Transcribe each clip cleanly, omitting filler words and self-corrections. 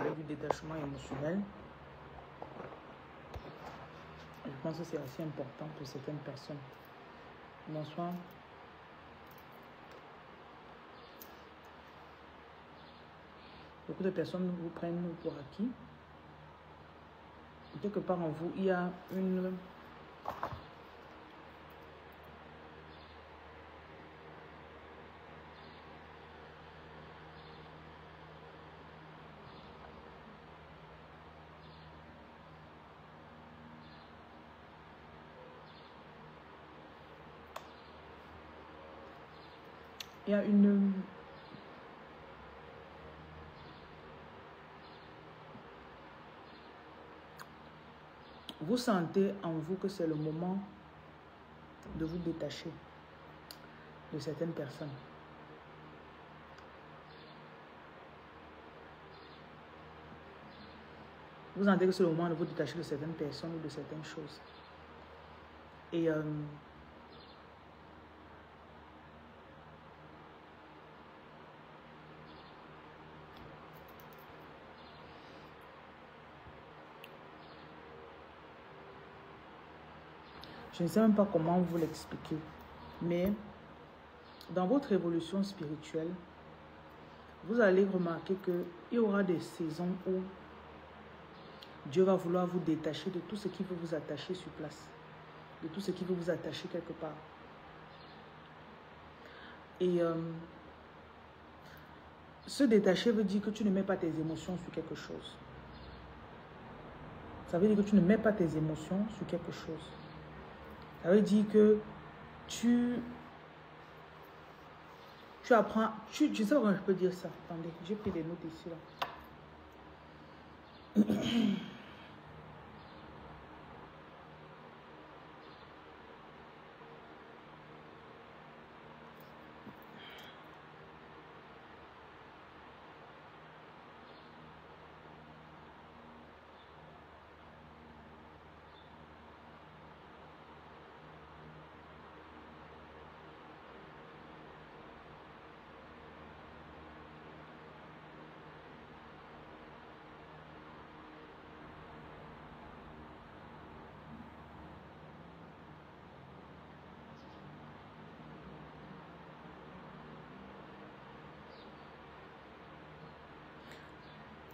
parler du détachement émotionnel. Je pense que c'est assez important pour certaines personnes. Bonsoir. Beaucoup de personnes vous prennent pour acquis. Quelque part en vous, il y a une... Il y a une... Vous sentez en vous que c'est le moment de vous détacher de certaines personnes. Vous sentez que c'est le moment de vous détacher de certaines personnes ou de certaines choses. Et je ne sais même pas comment vous l'expliquer, mais dans votre évolution spirituelle, vous allez remarquer qu'il y aura des saisons où Dieu va vouloir vous détacher de tout ce qui veut vous attacher sur place, de tout ce qui veut vous attacher quelque part. Et se détacher veut dire que tu ne mets pas tes émotions sur quelque chose. Ça veut dire que tu ne mets pas tes émotions sur quelque chose. Ça veut dire que tu apprends, je ne sais pas comment je peux dire ça. Attendez, j'ai pris des notes ici là.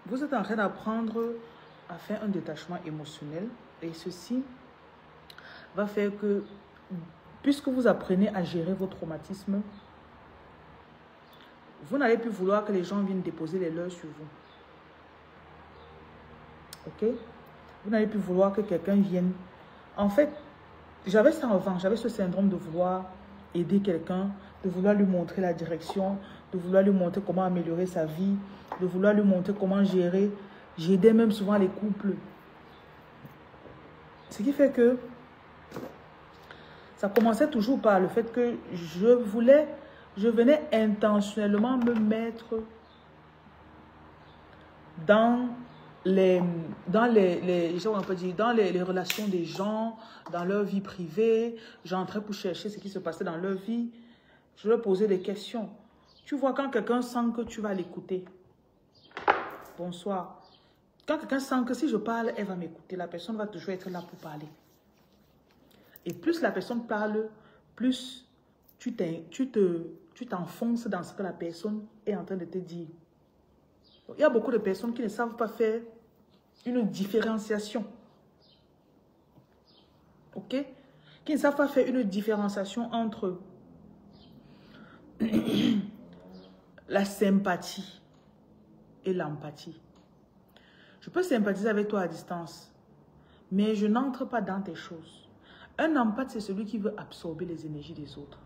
Vous êtes en train d'apprendre à faire un détachement émotionnel et ceci va faire que, puisque vous apprenez à gérer vos traumatismes, vous n'allez plus vouloir que les gens viennent déposer les leurs sur vous. Ok? Vous n'allez plus vouloir que quelqu'un vienne. En fait, j'avais ça avant, j'avais ce syndrome de vouloir aider quelqu'un, de vouloir lui montrer la direction, de vouloir lui montrer comment améliorer sa vie, de vouloir lui montrer comment gérer. J'aidais même souvent les couples. Ce qui fait que ça commençait toujours par le fait que je venais intentionnellement me mettre dans les relations des gens, dans leur vie privée. J'entrais pour chercher ce qui se passait dans leur vie. Je leur posais des questions. Tu vois, quand quelqu'un sent que tu vas l'écouter. Bonsoir. Quand quelqu'un sent que si je parle, elle va m'écouter. La personne va toujours être là pour parler. Et plus la personne parle, plus tu t'enfonces dans ce que la personne est en train de te dire. Il y a beaucoup de personnes qui ne savent pas faire une différenciation. Ok? Qui ne savent pas faire une différenciation entre la sympathie et l'empathie. Je peux sympathiser avec toi à distance, mais je n'entre pas dans tes choses. Un empathe, c'est celui qui veut absorber les énergies des autres.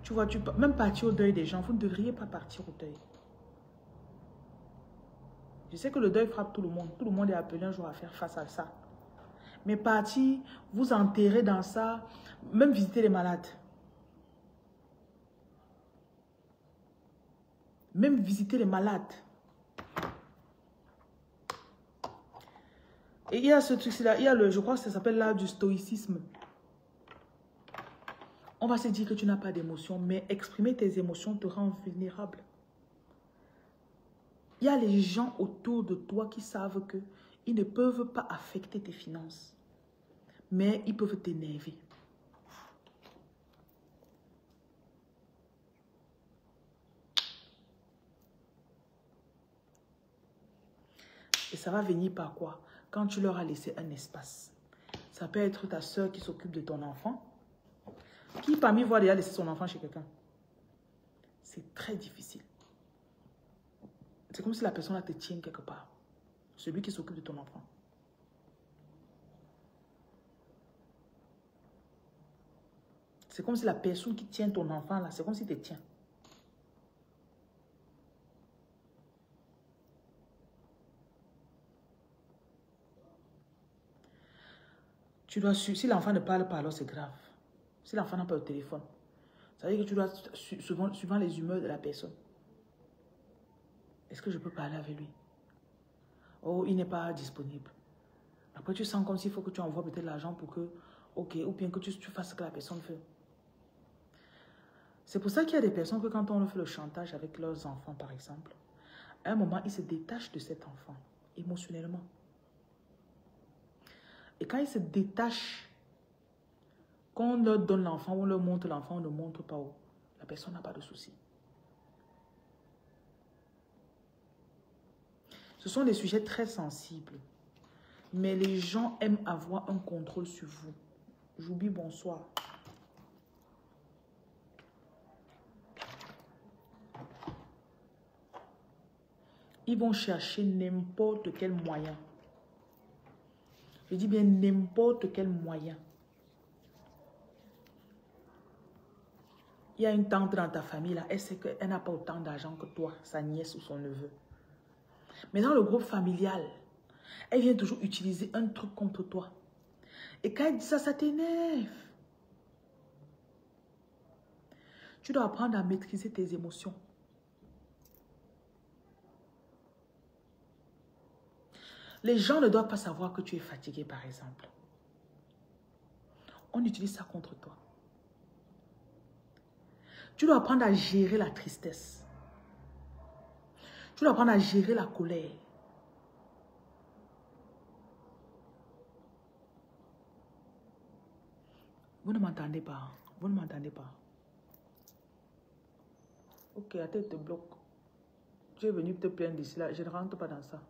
Tu vois, même partir au deuil des gens, vous ne devriez pas partir au deuil. Je sais que le deuil frappe tout le monde. Tout le monde est appelé un jour à faire face à ça. Mais partir, vous enterrer dans ça, même visiter les malades. Même visiter les malades. Et il y a ce truc-là, je crois que ça s'appelle l'art du stoïcisme. On va se dire que tu n'as pas d'émotion, mais exprimer tes émotions te rend vulnérable. Il y a les gens autour de toi qui savent que ils ne peuvent pas affecter tes finances, mais ils peuvent t'énerver. Et ça va venir par quoi? Quand tu leur as laissé un espace. Ça peut être ta soeur qui s'occupe de ton enfant. Qui parmi vous a déjà laissé son enfant chez quelqu'un? C'est très difficile. C'est comme si la personne là te tient quelque part. Celui qui s'occupe de ton enfant. C'est comme si la personne qui tient ton enfant là, c'est comme si te tient. Tu dois suivre. Si l'enfant ne parle pas, alors c'est grave. Si l'enfant n'a pas le téléphone, ça veut dire que tu dois suivant les humeurs de la personne. Est-ce que je peux parler avec lui? Oh, il n'est pas disponible. Après, tu sens comme s'il faut que tu envoies peut-être l'argent pour que, ok, ou bien que tu fasses ce que la personne veut. C'est pour ça qu'il y a des personnes que quand on fait le chantage avec leurs enfants, par exemple, à un moment, ils se détachent de cet enfant, émotionnellement. Et quand ils se détachent, quand on leur donne l'enfant, on leur montre l'enfant, on ne montre pas où, la personne n'a pas de souci. Ce sont des sujets très sensibles. Mais les gens aiment avoir un contrôle sur vous. J'oublie bonsoir. Ils vont chercher n'importe quel moyen. Je dis bien n'importe quel moyen. Il y a une tante dans ta famille là, elle sait qu'elle n'a pas autant d'argent que toi, sa nièce ou son neveu. Mais dans le groupe familial, elle vient toujours utiliser un truc contre toi. Et quand elle dit ça, ça t'énerve. Tu dois apprendre à maîtriser tes émotions. Les gens ne doivent pas savoir que tu es fatigué, par exemple. On utilise ça contre toi. Tu dois apprendre à gérer la tristesse. Tu dois apprendre à gérer la colère. Vous ne m'entendez pas. Vous ne m'entendez pas. Ok, la tête te bloque. Tu es venu te plaindre d'ici là. Je ne rentre pas dans ça.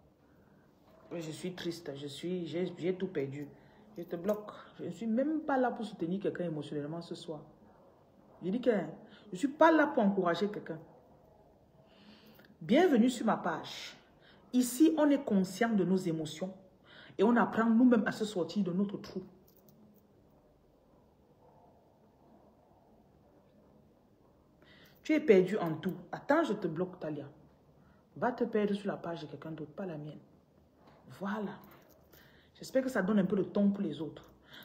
Je suis triste. J'ai tout perdu. Je te bloque. Je ne suis même pas là pour soutenir quelqu'un émotionnellement ce soir. Je dis que je ne suis pas là pour encourager quelqu'un. Bienvenue sur ma page. Ici, on est conscient de nos émotions et on apprend nous-mêmes à se sortir de notre trou. Tu es perdu en tout. Attends, je te bloque, Talia. Va te perdre sur la page de quelqu'un d'autre, pas la mienne. Voilà. J'espère que ça donne un peu de ton pour les autres.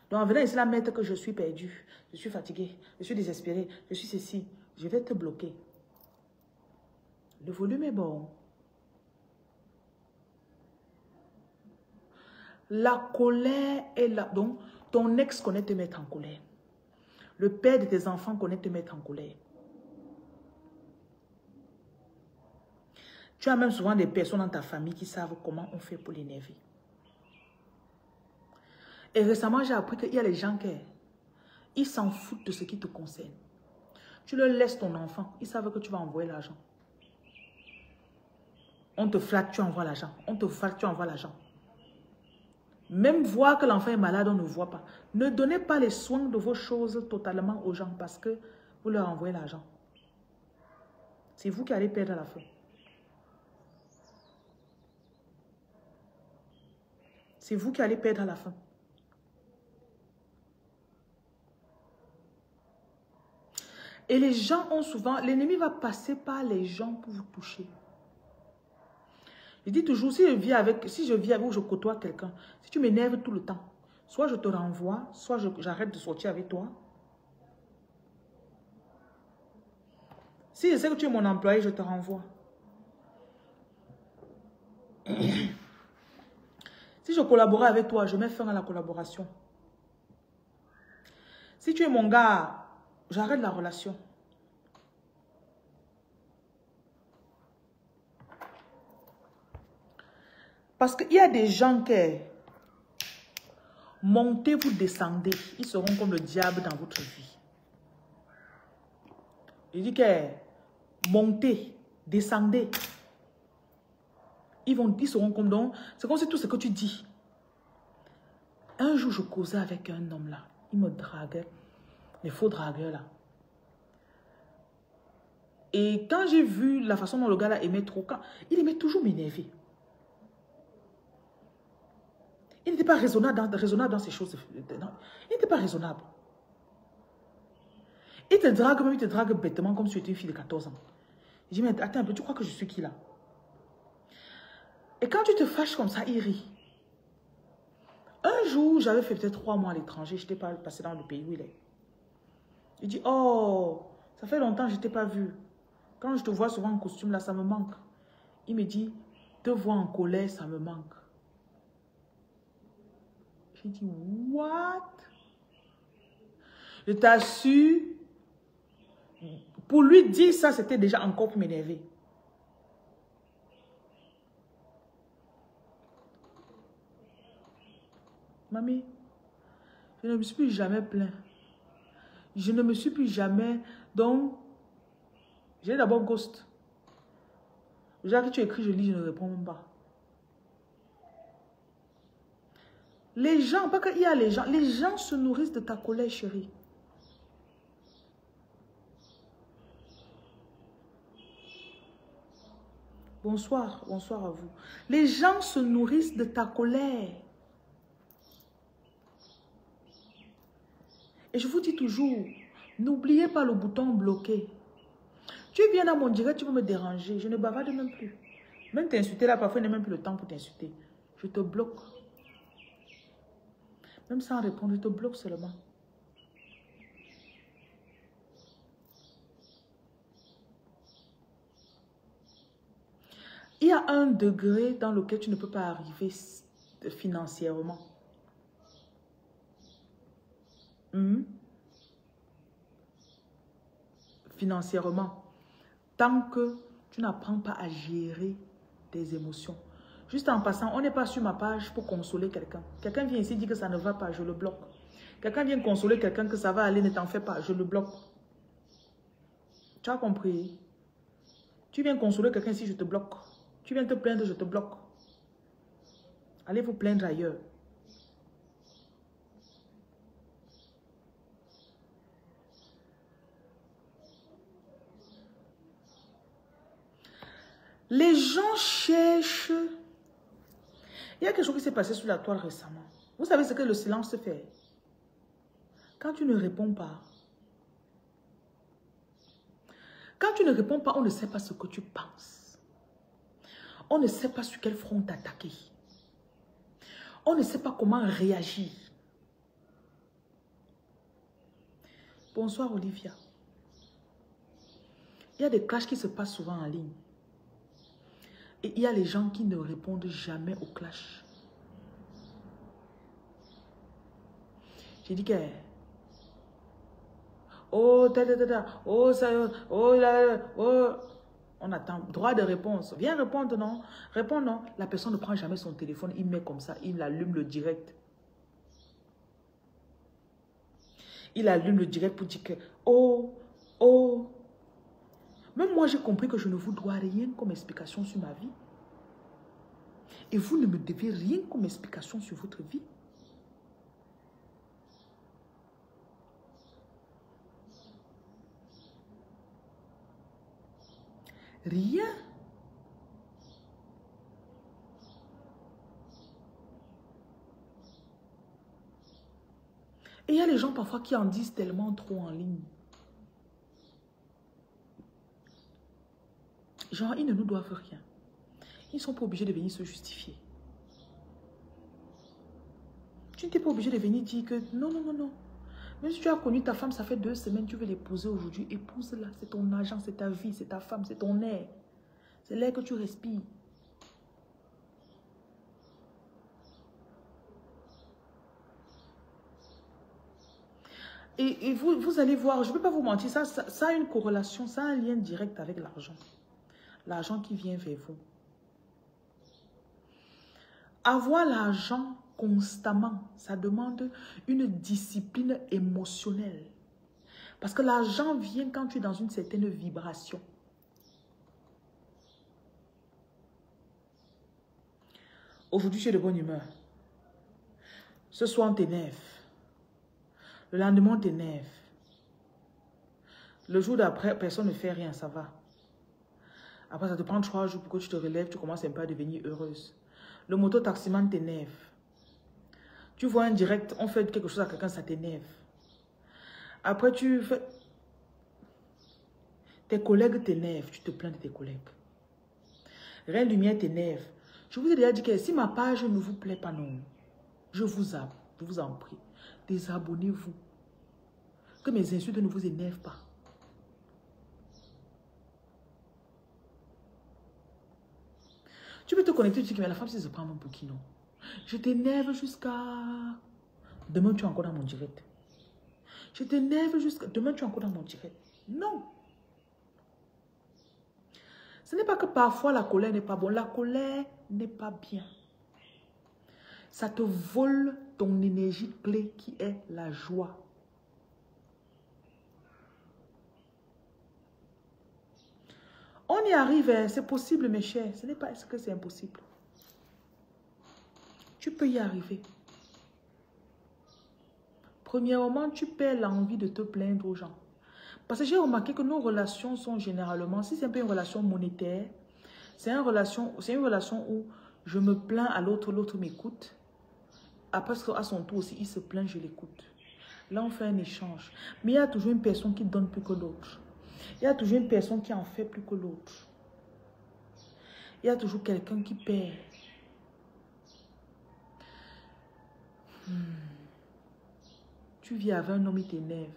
Donc, en venant ici, la mettre que je suis perdu, je suis fatigué, je suis désespéré, je suis ceci. Je vais te bloquer. Le volume est bon. La colère est là. Donc, ton ex connaît te mettre en colère. Le père de tes enfants connaît te mettre en colère. Tu as même souvent des personnes dans ta famille qui savent comment on fait pour l'énerver. Et récemment, j'ai appris qu'il y a les gens qui s'en foutent de ce qui te concerne. Tu leur laisses ton enfant, ils savent que tu vas envoyer l'argent. On te flatte, tu envoies l'argent. On te flatte, tu envoies l'argent. Même voir que l'enfant est malade, on ne voit pas. Ne donnez pas les soins de vos choses totalement aux gens parce que vous leur envoyez l'argent. C'est vous qui allez perdre à la fin. C'est vous qui allez perdre à la fin. Et les gens ont souvent... L'ennemi va passer par les gens pour vous toucher. Je dis toujours, si je vis avec ou je côtoie quelqu'un, si tu m'énerves tout le temps, soit je te renvoie, soit j'arrête de sortir avec toi. Si je sais que tu es mon employé, je te renvoie. Si je collabore avec toi, je mets fin à la collaboration. Si tu es mon gars, j'arrête la relation. Parce qu'il y a des gens qui montez, vous descendez. Ils seront comme le diable dans votre vie. Je dis que montez, descendez. Ils seront comme donc. C'est comme si tout ce que tu dis. Un jour, je causais avec un homme là. Il me draguait. Les faux dragueurs là. Et quand j'ai vu la façon dont le gars là aimait trop, il aimait toujours m'énerver. Il n'était pas raisonnable dans ces choses. Il n'était pas raisonnable. Il te drague même, il te drague bêtement comme si tu étais une fille de 14 ans. Je dis, mais attends un peu, tu crois que je suis qui là? Et quand tu te fâches comme ça, il rit. Un jour, j'avais fait peut-être 3 mois à l'étranger, je n'étais pas passé dans le pays où il est. Il dit, oh, ça fait longtemps que je ne t'ai pas vu. Quand je te vois souvent en costume là, ça me manque. Il me dit, te voir en colère, ça me manque. J'ai dit, what? Je t'assure, pour lui dire ça, c'était déjà encore pour m'énerver. Mamie, je ne me suis plus jamais plaint. Je ne me suis plus jamais... Donc, j'ai d'abord ghost. Déjà que tu écris, je lis, je ne réponds même pas. Les gens, pas qu'il y a les gens se nourrissent de ta colère, chérie. Bonsoir, bonsoir à vous. Les gens se nourrissent de ta colère. Et je vous dis toujours, n'oubliez pas le bouton bloqué. Tu viens dans mon direct, tu peux me déranger. Je ne bavarde même plus. Même t'insulter là, parfois, il n'y a même plus le temps pour t'insulter. Je te bloque. Même sans répondre, je te bloque seulement. Il y a un degré dans lequel tu ne peux pas arriver financièrement. Financièrement. Tant que tu n'apprends pas à gérer tes émotions. Juste en passant, on n'est pas sur ma page pour consoler quelqu'un. Quelqu'un vient ici dire que ça ne va pas, je le bloque. Quelqu'un vient consoler quelqu'un que ça va aller, ne t'en fais pas, je le bloque. Tu as compris? Tu viens consoler quelqu'un ici, je te bloque. Tu viens te plaindre, je te bloque. Allez vous plaindre ailleurs. Les gens cherchent. Il y a quelque chose qui s'est passé sur la toile récemment. Vous savez ce que le silence fait? Quand tu ne réponds pas. Quand tu ne réponds pas, on ne sait pas ce que tu penses. On ne sait pas sur quel front t'attaquer. On ne sait pas comment réagir. Bonsoir Olivia. Il y a des clashs qui se passent souvent en ligne. Et il y a les gens qui ne répondent jamais au clash. J'ai dit que... Oh, oh, ça, oh, là, oh. On attend. Droit de réponse. Viens répondre, non? Réponds, non. La personne ne prend jamais son téléphone. Il met comme ça. Il allume le direct. Il allume le direct pour dire que... Oh, oh. Même moi, j'ai compris que je ne vous dois rien comme explication sur ma vie. Et vous ne me devez rien comme explication sur votre vie. Rien. Et il y a les gens parfois qui en disent tellement trop en ligne. Genre, ils ne nous doivent rien. Ils ne sont pas obligés de venir se justifier. Tu n'es pas obligé de venir dire que non, non, non, non. Même si tu as connu ta femme, ça fait 2 semaines, tu veux l'épouser aujourd'hui, épouse-la. C'est ton argent, c'est ta vie, c'est ta femme, c'est ton air. C'est l'air que tu respires. Et vous allez voir, je ne peux pas vous mentir, ça a une corrélation, ça a un lien direct avec l'argent. L'argent qui vient vers vous. Avoir l'argent constamment, ça demande une discipline émotionnelle. Parce que l'argent vient quand tu es dans une certaine vibration. Aujourd'hui, tu es de bonne humeur. Ce soir, on t'énerve. Le lendemain, on t'énerve. Le jour d'après, personne ne fait rien, ça va. Après, ça te prend 3 jours pour que tu te relèves, tu commences un peu à devenir heureuse. Le moto-taximan t'énerve. Tu vois un direct, on fait quelque chose à quelqu'un, ça t'énerve. Après, tu fais... Tes collègues t'énervent, tu te plains de tes collègues. Rien lumière t'énerve. Je vous ai déjà dit que si ma page ne vous plaît pas, non, je vous en prie, désabonnez-vous. Que mes insultes ne vous énervent pas. Tu peux te connecter, tu dis que mais la femme, si se prend mon bouquin, non. Je t'énerve jusqu'à... Demain, tu es encore dans mon direct. Je t'énerve jusqu'à... Demain, tu es encore dans mon direct. Non. Ce n'est pas que parfois la colère n'est pas bonne. La colère n'est pas bien. Ça te vole ton énergie clé qui est la joie. On y arrive, c'est possible mes chers. Ce n'est pas ce que c'est impossible. Tu peux y arriver. Premièrement, tu perds l'envie de te plaindre aux gens. Parce que j'ai remarqué que nos relations sont généralement, si c'est un peu une relation monétaire, c'est une relation où je me plains à l'autre, l'autre m'écoute. Après, à son tour aussi, il se plaint, je l'écoute. Là, on fait un échange. Mais il y a toujours une personne qui donne plus que l'autre. Il y a toujours une personne qui en fait plus que l'autre. Il y a toujours quelqu'un qui perd. Tu vis avec un homme, il t'énerve.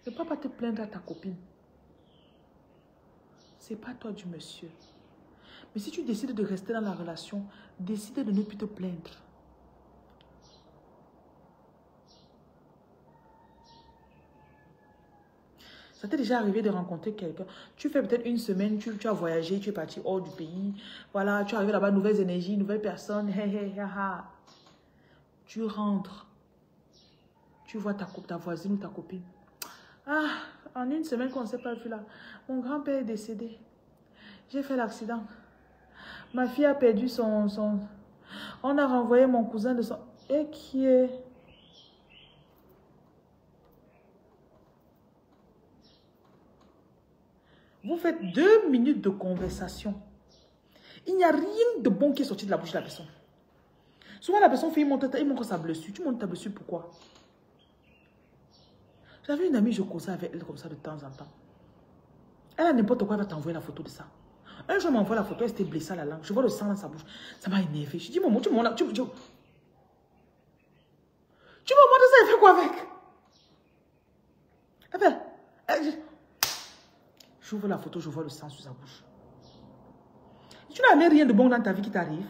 Ne peux pas te plaindre à ta copine. C'est pas toi du monsieur. Mais si tu décides de rester dans la relation, décide de ne plus te plaindre. Ça t'est déjà arrivé de rencontrer quelqu'un. Tu fais peut-être une semaine, tu as voyagé, tu es parti hors du pays. Voilà, tu es arrivé là-bas, nouvelles énergies, nouvelles personnes. Hey, hey, ha, ha. Tu rentres. Tu vois ta voisine ou ta copine. Ah, en une semaine qu'on ne s'est pas vu là. Mon grand-père est décédé. J'ai fait l'accident. Ma fille a perdu son... On a renvoyé mon cousin de son... Et qui est... Vous faites 2 minutes de conversation. Il n'y a rien de bon qui est sorti de la bouche de la personne. Souvent, la personne fait, il montre sa blessure. Tu montres ta blessure, pourquoi? J'avais une amie, je causais avec elle comme ça de temps en temps. Elle a n'importe quoi, elle va t'envoyer la photo de ça. Un jour, elle m'envoie la photo, elle s'était blessée à la langue. Je vois le sang dans sa bouche. Ça m'a énervé. Je dis, maman, tu me montres ça, elle fait quoi avec? J'ouvre la photo, je vois le sang sur sa bouche. Tu n'as rien de bon dans ta vie qui t'arrive.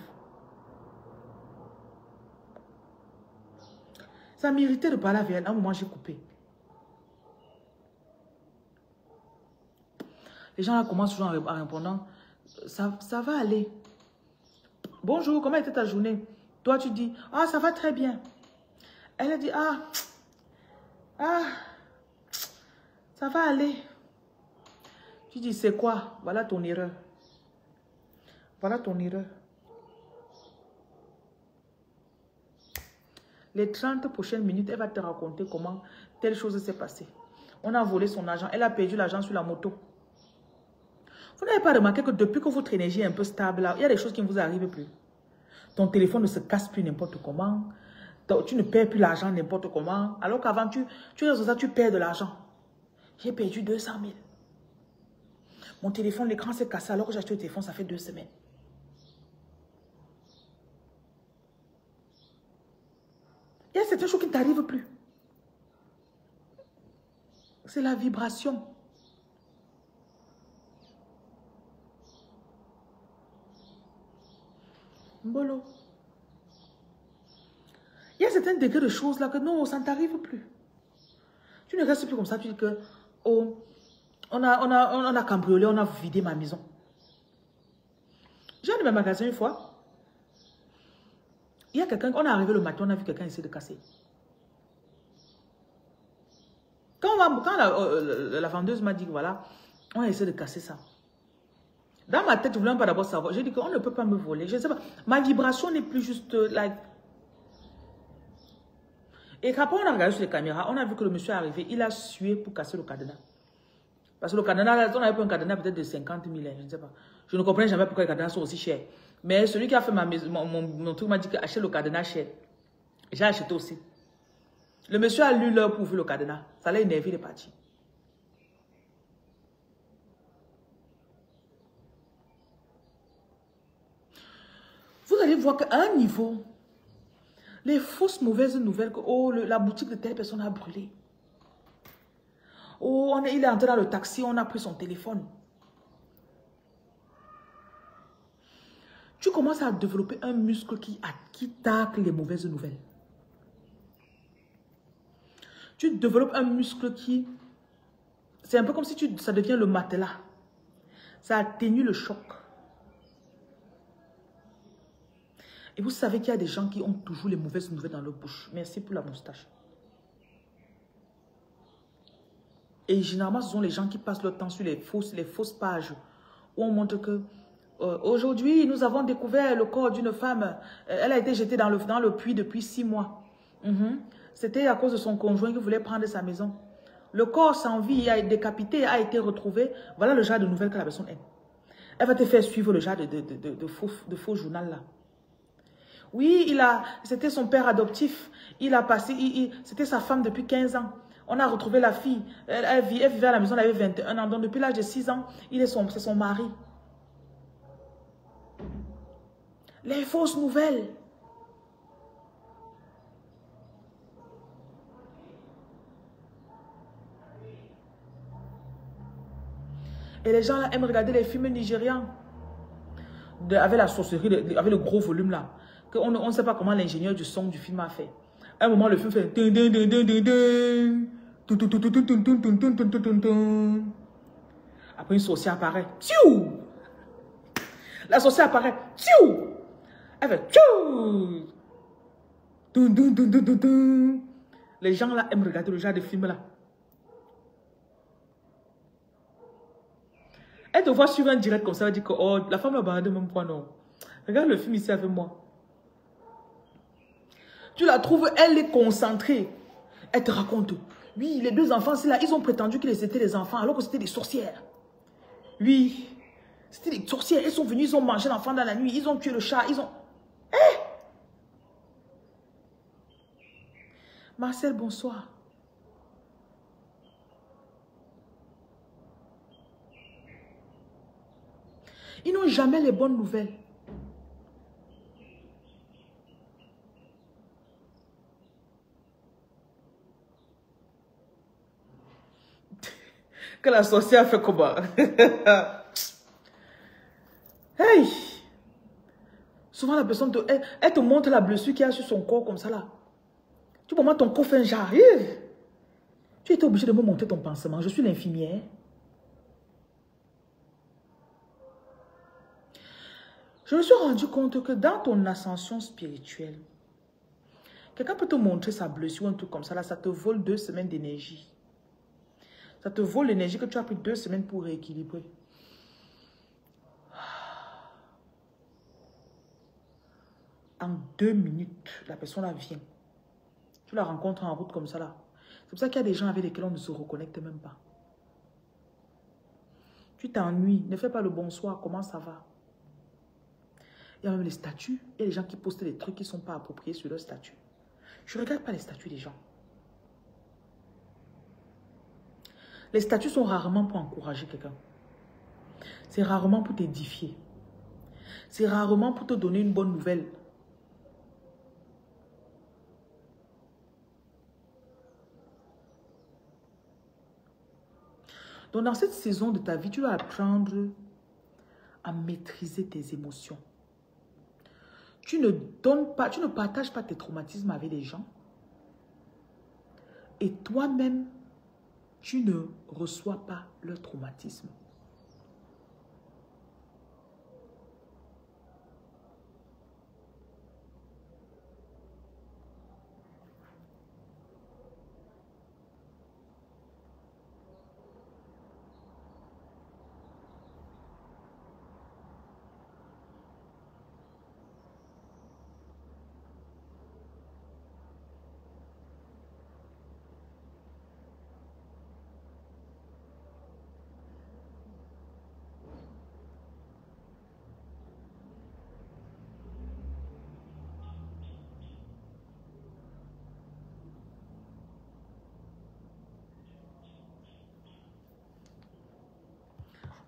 Ça m'irritait de parler avec elle. À un moment, j'ai coupé. Les gens là commencent toujours en répondant, ça va aller. Bonjour, comment était ta journée? Toi, tu dis, ah, ça va très bien. Elle a dit, ça va aller. Tu dis, c'est quoi? Voilà ton erreur. Voilà ton erreur. Les 30 prochaines minutes, elle va te raconter comment telle chose s'est passée. On a volé son argent. Elle a perdu l'argent sur la moto. Vous n'avez pas remarqué que depuis que votre énergie est un peu stable, là, il y a des choses qui ne vous arrivent plus. Ton téléphone ne se casse plus n'importe comment. Tu ne perds plus l'argent n'importe comment. Alors qu'avant, tu restes ça, tu perds de l'argent. J'ai perdu 200 000. Mon téléphone, l'écran s'est cassé alors que j'ai acheté le téléphone, ça fait 2 semaines. Il y a certaines choses qui ne t'arrivent plus. C'est la vibration. Mbolo. Il y a certains degrés de choses là que non, ça ne t'arrive plus. Tu ne restes plus comme ça, tu dis que, oh, on a cambriolé, on a vidé ma maison. J'ai allé dans mon magasin une fois. Il y a quelqu'un, on est arrivé le matin, on a vu quelqu'un essayer de casser. Quand la vendeuse m'a dit que voilà, on a essayé de casser ça. Dans ma tête, je ne voulais pas d'abord savoir. J'ai dit qu'on ne peut pas me voler. Je ne sais pas. Ma vibration n'est plus juste like. Et quand on a regardé sur les caméras, on a vu que le monsieur est arrivé. Il a sué pour casser le cadenas. Parce que le cadenas, on avait pris un cadenas peut-être de 50 000. Je ne sais pas. Je ne comprenais jamais pourquoi les cadenas sont aussi chers. Mais celui qui a fait mon truc m'a dit qu'achète le cadenas cher. J'ai acheté aussi. Le monsieur a lu l'heure pour ouvrir le cadenas. Ça l'a énervé, il est parti. Vous allez voir qu'à un niveau, les fausses mauvaises nouvelles que oh, la boutique de telle personne a brûlé. Oh, il est entré dans le taxi, on a pris son téléphone. Tu commences à développer un muscle qui tacle les mauvaises nouvelles. Tu développes un muscle qui... C'est un peu comme si ça devient le matelas. Ça atténue le choc. Et vous savez qu'il y a des gens qui ont toujours les mauvaises nouvelles dans leur bouche. Merci pour la moustache. Et généralement, ce sont les gens qui passent leur temps sur les fausses pages où on montre que aujourd'hui, nous avons découvert le corps d'une femme. Elle a été jetée dans le puits depuis 6 mois. C'était à cause de son conjoint qui voulait prendre sa maison. Le corps sans vie, décapité, a été retrouvé. Voilà le genre de nouvelles que la personne aime. Elle va te faire suivre le genre de faux journal là. Oui, c'était son père adoptif. Il a passé, c'était sa femme depuis 15 ans. On a retrouvé la fille. Elle vivait à la maison, elle avait 21 ans. Donc depuis l'âge de 6 ans, c'est son mari. Les fausses nouvelles. Et les gens là aiment regarder les films nigérians. Avec la sorcellerie, avec le gros volume là. On ne sait pas comment l'ingénieur du son du film a fait. À un moment, le film fait... Après, une sorcière apparaît. Tchou! La sorcière apparaît. Tchou! Elle fait... Tchou! Les gens là aiment regarder le genre de film là. Elle te voit suivre un direct comme ça, elle dit que oh, la femme là-bas de même point non. Regarde le film ici avec moi. Tu la trouves, elle est concentrée. Elle te raconte. Oui, les 2 enfants, c'est là, ils ont prétendu qu'ils étaient des enfants alors que c'était des sorcières. Oui, c'était des sorcières. Elles sont venues, ils ont mangé l'enfant dans la nuit, ils ont tué le chat, ils ont... Eh! Marcel, bonsoir. Ils n'ont jamais les bonnes nouvelles. Que la sorcière fait comment? Hey! Souvent la personne, elle te montre la blessure qu'il y a sur son corps comme ça là. Tu peux voir ton corps fait un genre. Tu étais obligé de me montrer ton pansement. Je suis l'infirmière. Je me suis rendu compte que dans ton ascension spirituelle, quelqu'un peut te montrer sa blessure ou un truc comme ça là, ça te vole 2 semaines d'énergie. Ça te vole l'énergie que tu as pris 2 semaines pour rééquilibrer. En 2 minutes, la personne là vient. Tu la rencontres en route comme ça là. C'est pour ça qu'il y a des gens avec lesquels on ne se reconnecte même pas. Tu t'ennuies, ne fais pas le bonsoir, comment ça va? Il y a même les statuts. Il y a des gens qui postent des trucs qui ne sont pas appropriés sur leur statut. Je ne regarde pas les statuts des gens. Les statuts sont rarement pour encourager quelqu'un. C'est rarement pour t'édifier. C'est rarement pour te donner une bonne nouvelle. Donc dans cette saison de ta vie, tu vas apprendre à maîtriser tes émotions. Tu ne partages pas tes traumatismes avec les gens. Et toi-même, tu ne reçois pas leur traumatisme.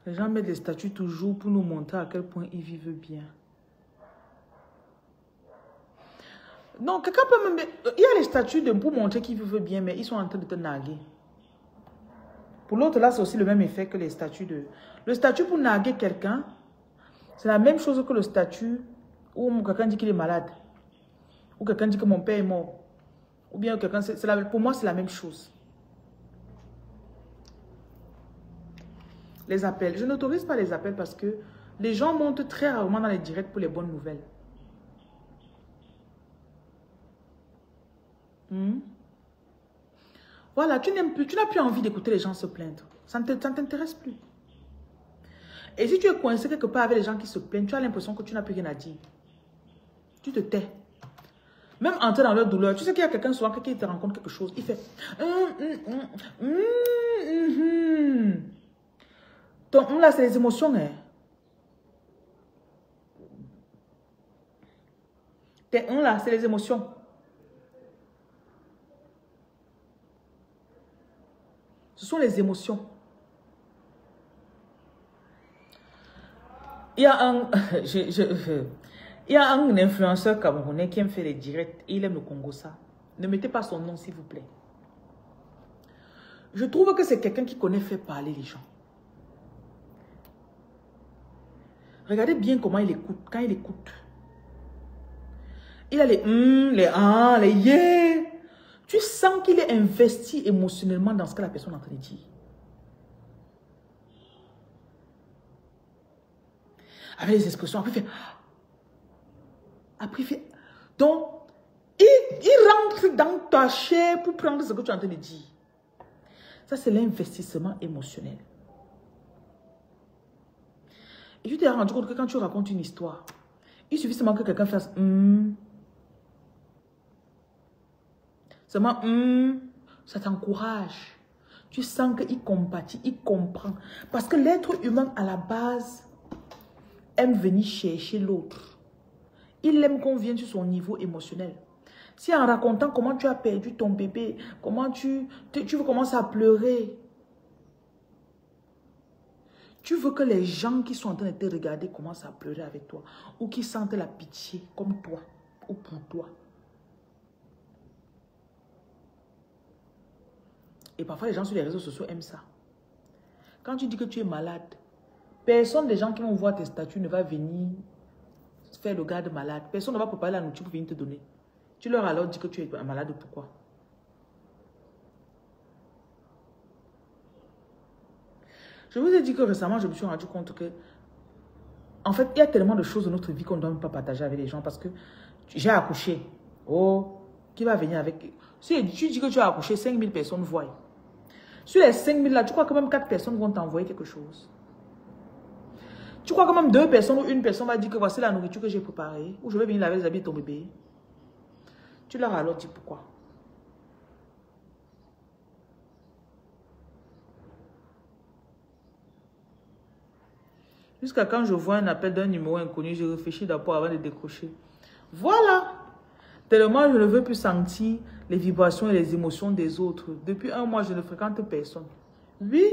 Les gens mettent des statuts toujours pour nous montrer à quel point ils vivent bien. Non, quelqu'un peut me mettre... Il y a les statuts pour montrer qu'ils vivent bien, mais ils sont en train de te narguer. Pour l'autre, là, c'est aussi le même effet que les statuts de... Le statut pour narguer quelqu'un, c'est la même chose que le statut où quelqu'un dit qu'il est malade. Ou quelqu'un dit que mon père est mort. Ou bien quelqu'un... Pour moi, c'est la même chose. Les appels. Je n'autorise pas les appels parce que les gens montent très rarement dans les directs pour les bonnes nouvelles. Voilà, tu n'aimes plus, tu n'as plus envie d'écouter les gens se plaindre. Ça ne t'intéresse plus. Et si tu es coincé quelque part avec les gens qui se plaignent, tu as l'impression que tu n'as plus rien à dire. Tu te tais. Même entrer dans leur douleur, tu sais qu'il y a quelqu'un souvent qui te rencontre quelque chose, il fait... Donc là, c'est les émotions. Hein. Là, c'est les émotions. Ce sont les émotions. Il y a un influenceur camerounais qui aime faire les directs. Il aime le Congo, ça. Ne mettez pas son nom, s'il vous plaît. Je trouve que c'est quelqu'un qui connaît faire parler les gens. Regardez bien comment il écoute. Quand il écoute, il a les les yeah. Tu sens qu'il est investi émotionnellement dans ce que la personne est en train de dire. Avec les expressions, après il fait... Donc, il rentre dans ta chair pour prendre ce que tu es en train de dire. Ça, c'est l'investissement émotionnel. Et tu t'es rendu compte que quand tu racontes une histoire, il suffit seulement que quelqu'un fasse seulement ça t'encourage. Tu sens qu'il compatit, il comprend. Parce que l'être humain, à la base, aime venir chercher l'autre. Il aime qu'on vienne sur son niveau émotionnel. Si en racontant comment tu as perdu ton bébé, comment tu veux commencer à pleurer. Tu veux que les gens qui sont en train de te regarder commencent à pleurer avec toi. Ou qui sentent la pitié comme toi ou pour toi. Et parfois, les gens sur les réseaux sociaux aiment ça. Quand tu dis que tu es malade, personne des gens qui vont voir tes statuts ne va venir faire le garde malade. Personne ne va préparer la nourriture pour venir te donner. Tu leur alors dis que tu es malade, pourquoi? Je vous ai dit que récemment, je me suis rendu compte que, en fait, il y a tellement de choses dans notre vie qu'on ne doit même pas partager avec les gens parce que j'ai accouché. Oh, qui va venir avec... Si tu dis que tu as accouché, 5000 personnes voient. Sur les 5000 là, tu crois que même 4 personnes vont t'envoyer quelque chose? Tu crois que même 2 personnes ou 1 personne va dire que voici la nourriture que j'ai préparée ou je vais venir laver les habits de ton bébé? Tu leur alors dis pourquoi? Jusqu'à quand je vois un appel d'un numéro inconnu, je réfléchis d'abord avant de décrocher. Voilà! Tellement je ne veux plus sentir les vibrations et les émotions des autres. Depuis 1 mois, je ne fréquente personne. Oui.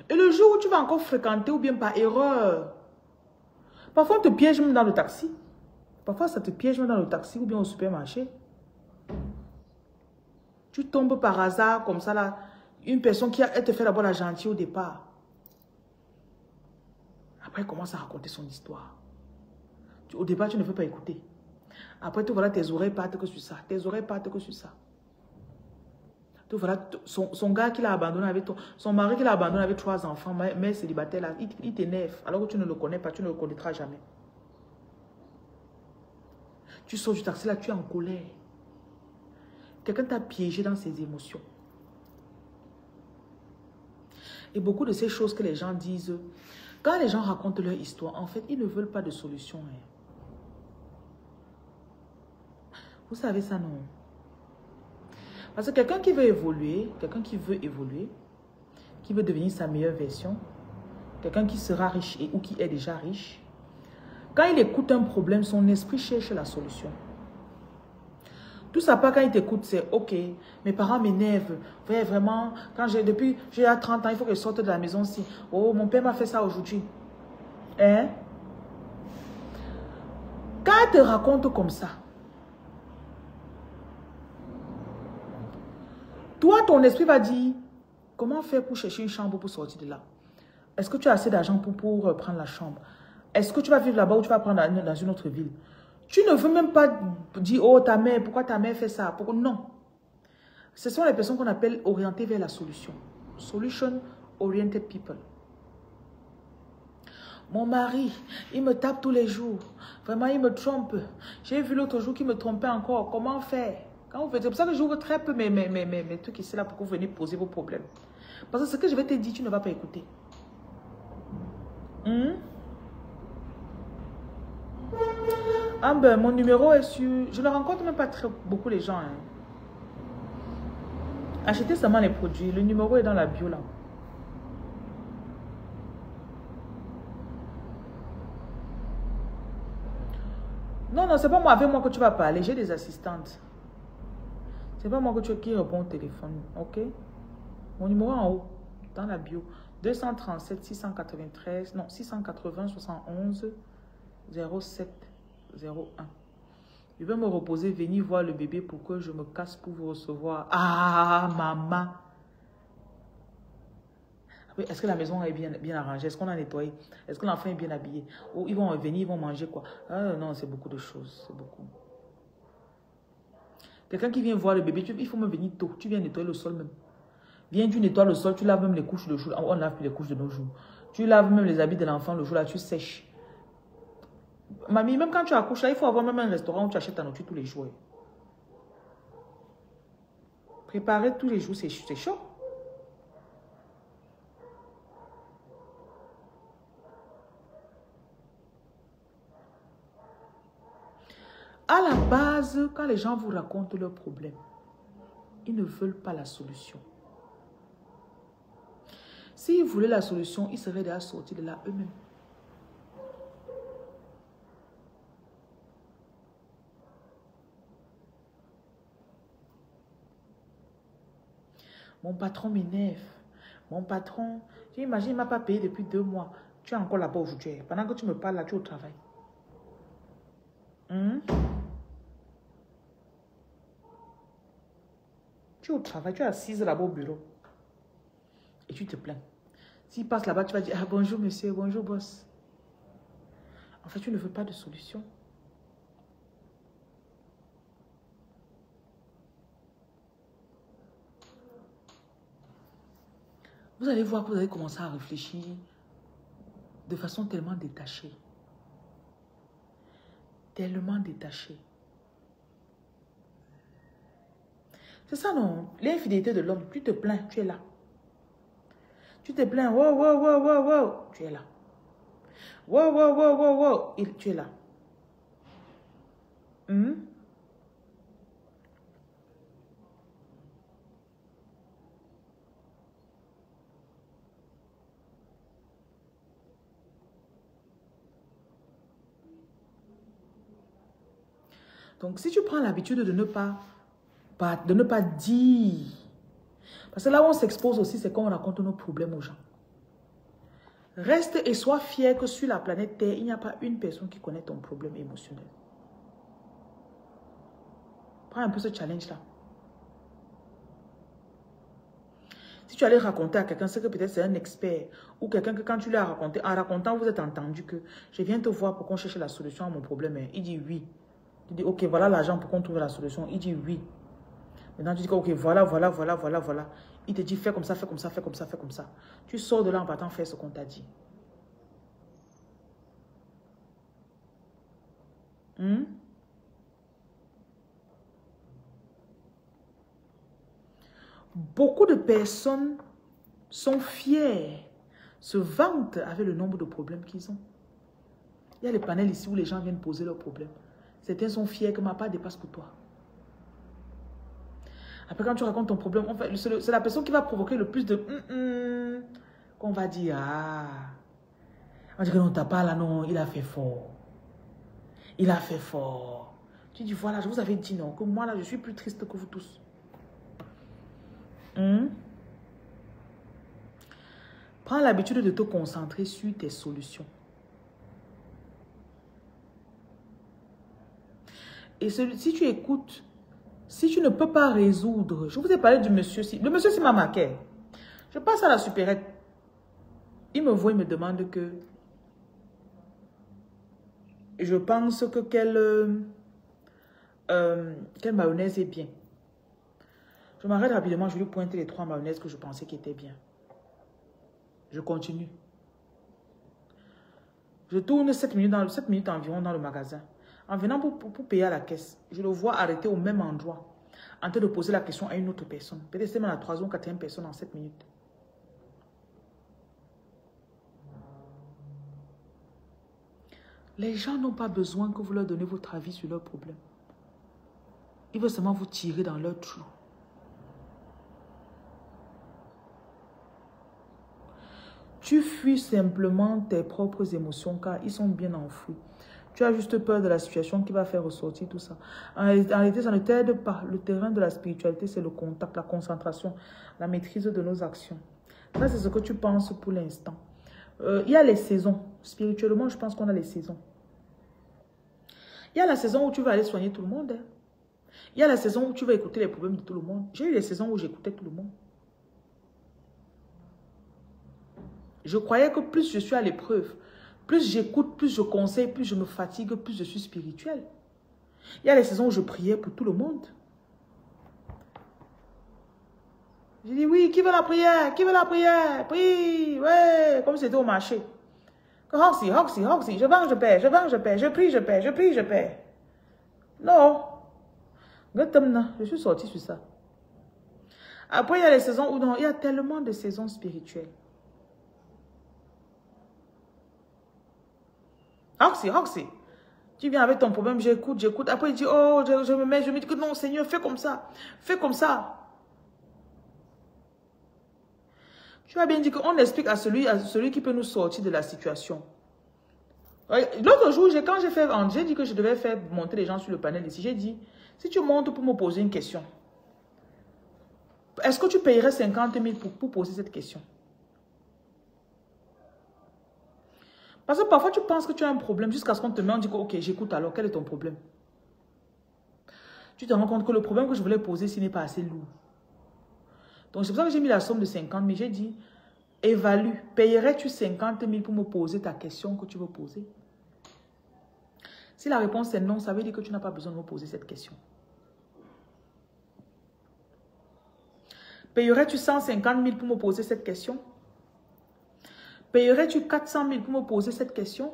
Et le jour où tu vas encore fréquenter ou bien par erreur, parfois on te piège même dans le taxi. Parfois ça te piège même dans le taxi ou bien au supermarché. Tu tombes par hasard comme ça là. Une personne qui elle te fait d'abord la gentille au départ. Après elle commence à raconter son histoire. Au départ tu ne veux pas écouter. Après, tu vois tes oreilles partent que sur ça. Tes oreilles partent que sur ça. Tu vois son gars qui l'a abandonné avec toi. Son mari qui l'a abandonné avec 3 enfants, mère célibataire, là, il t'énerve. Alors que tu ne le connais pas, tu ne le connaîtras jamais. Tu sors du taxi là, tu es en colère. Quelqu'un t'a piégé dans ses émotions. Et beaucoup de ces choses que les gens disent, quand les gens racontent leur histoire, en fait, ils ne veulent pas de solution. Hein. Vous savez ça, non? Parce que quelqu'un qui veut évoluer, qui veut devenir sa meilleure version, quelqu'un qui sera riche ou qui est déjà riche, quand il écoute un problème, son esprit cherche la solution. Tout ça, pas quand ils t'écoutent, c'est ok. Mes parents m'énervent. Ouais, vraiment, quand depuis j'ai 30 ans, il faut que je sorte de la maison aussi. Oh, mon père m'a fait ça aujourd'hui. Hein? Quand elle te raconte comme ça, toi, ton esprit va dire, comment faire pour chercher une chambre pour sortir de là? Est-ce que tu as assez d'argent pour prendre la chambre? Est-ce que tu vas vivre là-bas ou tu vas prendre dans une autre ville? Tu ne veux même pas dire, oh, ta mère, pourquoi ta mère fait ça? Pourquoi? Non. Ce sont les personnes qu'on appelle orientées vers la solution. Solution-oriented people. Mon mari, il me tape tous les jours. Vraiment, il me trompe. J'ai vu l'autre jour qu'il me trompait encore. Comment faire? C'est pour ça que j'ouvre très peu mes trucs ici là pour que vous veniez poser vos problèmes. Parce que ce que je vais te dire, tu ne vas pas écouter. Ah ben, mon numéro est sur... Je ne rencontre même pas beaucoup les gens. Hein. Achetez seulement les produits. Le numéro est dans la bio là. Non, non, c'est pas moi, avec moi que tu vas parler. J'ai des assistantes. C'est pas moi qui réponds au téléphone. Ok? Mon numéro en haut, dans la bio. 237 693, non, 680 71 07 01. Je vais me reposer, venir voir le bébé pour que je me casse pour vous recevoir. Ah, maman! Est-ce que la maison est bien arrangée? Est-ce qu'on a nettoyé? Est-ce que l'enfant est bien habillé? Ou ils vont venir, ils vont manger quoi? Ah, non, c'est beaucoup de choses. C'est beaucoup. Quelqu'un qui vient voir le bébé, il faut même venir tôt. Tu viens nettoyer le sol même. Viens, tu nettoies le sol, tu laves même les couches de jour. On lave plus les couches de nos jours. Tu laves même les habits de l'enfant le jour là, tu sèches. Mamie, même quand tu accouches là, il faut avoir même un restaurant où tu achètes ta nourriture tous les jours. Préparer tous les jours, c'est chaud. À la base, quand les gens vous racontent leurs problèmes, ils ne veulent pas la solution. S'ils voulaient la solution, ils seraient déjà sortis de là eux-mêmes. Mon patron m'énerve. Mon patron, j'imagine, il ne m'a pas payé depuis 2 mois. Tu es encore là-bas aujourd'hui. Pendant que tu me parles là, tu es au travail. Tu es au travail, tu es assise là-bas au bureau. Et tu te plains. S'il passe là-bas, tu vas dire, ah bonjour monsieur, bonjour boss. En fait, tu ne veux pas de solution. Vous allez voir que vous allez commencer à réfléchir de façon tellement détachée. Tellement détachée. C'est ça non? L'infidélité de l'homme, tu te plains, tu es là. Tu te plains, wow, wow, wow, wow, wow, tu es là. Wow, wow, wow, wow, wow, tu es là. Donc, si tu prends l'habitude de ne pas dire, parce que là où on s'expose aussi, c'est quand on raconte nos problèmes aux gens. Reste et sois fier que sur la planète Terre, il n'y a pas une personne qui connaît ton problème émotionnel. Prends un peu ce challenge-là. Si tu allais raconter à quelqu'un, c'est que peut-être c'est un expert ou quelqu'un que quand tu lui as raconté, en racontant, vous êtes entendu que je viens te voir pour qu'on cherche la solution à mon problème. Il dit oui. Tu dis, ok, voilà l'argent pour qu'on trouve la solution. Il dit oui. Maintenant, tu dis, ok, voilà. Il te dit, fais comme ça, fais comme ça, fais comme ça, fais comme ça. Tu sors de là en partant faire ce qu'on t'a dit. Beaucoup de personnes sont fiers, se vantent avec le nombre de problèmes qu'ils ont. Il y a les panels ici où les gens viennent poser leurs problèmes. Certains sont fiers que ma part dépasse pour toi. Après, quand tu racontes ton problème, en fait, c'est la personne qui va provoquer le plus de qu'on va dire, ah. On dit que non, t'as pas là, non, il a fait fort. Il a fait fort. Tu dis, voilà, je vous avais dit non, que moi là, je suis plus triste que vous tous. Prends l'habitude de te concentrer sur tes solutions. Et si tu écoutes, si tu ne peux pas résoudre, je vous ai parlé du monsieur, le monsieur c'est m'a marqué. Je passe à la supérette. Il me voit, il me demande que je pense que quelle mayonnaise est bien. Je m'arrête rapidement, je lui pointe les 3 mayonnaises que je pensais qui étaient bien. Je continue. Je tourne 7 minutes environ dans le magasin. En venant pour payer à la caisse, je le vois arrêter au même endroit, en train de poser la question à une autre personne. Peut-être c'est même la 3e ou 4e personne en 7 minutes. Les gens n'ont pas besoin que vous leur donnez votre avis sur leurs problèmes. Ils veulent seulement vous tirer dans leur trou. Tu fuis simplement tes propres émotions car ils sont bien enfouis. Tu as juste peur de la situation qui va faire ressortir tout ça. En réalité, ça ne t'aide pas. Le terrain de la spiritualité, c'est le contact, la concentration, la maîtrise de nos actions. Ça, c'est ce que tu penses pour l'instant. Il y a les saisons. Spirituellement, je pense qu'on a les saisons. Il y a la saison où tu vas aller soigner tout le monde. Il y a la saison où tu vas écouter les problèmes de tout le monde. J'ai eu les saisons où j'écoutais tout le monde. Je croyais que plus je suis à l'épreuve, plus j'écoute, plus je conseille, plus je me fatigue, plus je suis spirituelle. Il y a les saisons où je priais pour tout le monde. J'ai dit oui, qui veut la prière? Qui veut la prière? Prie, ouais, comme c'était au marché. Hoxie, je vends, je paie, je vends, je paie, je prie, je paie, je prie, je paie. Non. Je suis sortie sur ça. Après, il y a les saisons où non, il y a tellement de saisons spirituelles. Hoxie. Tu viens avec ton problème, j'écoute. Après, il dit, oh, je me dis que non, Seigneur, fais comme ça. Fais comme ça. Tu as bien dit qu'on explique à celui qui peut nous sortir de la situation. L'autre jour, quand j'ai dit que je devais faire monter les gens sur le panel ici, j'ai dit, si tu montes pour me poser une question, est-ce que tu payerais 50 000 pour poser cette question? Parce que parfois, tu penses que tu as un problème jusqu'à ce qu'on te met, on dit que, ok, j'écoute alors, quel est ton problème? Tu te rends compte que le problème que je voulais poser, ce n'est pas assez lourd. Donc, c'est pour ça que j'ai mis la somme de 50 000. J'ai dit, évalue, payerais-tu 50 000 pour me poser ta question que tu veux poser? Si la réponse est non, ça veut dire que tu n'as pas besoin de me poser cette question. Payerais-tu 150 000 pour me poser cette question? Payerais-tu 400 000 pour me poser cette question?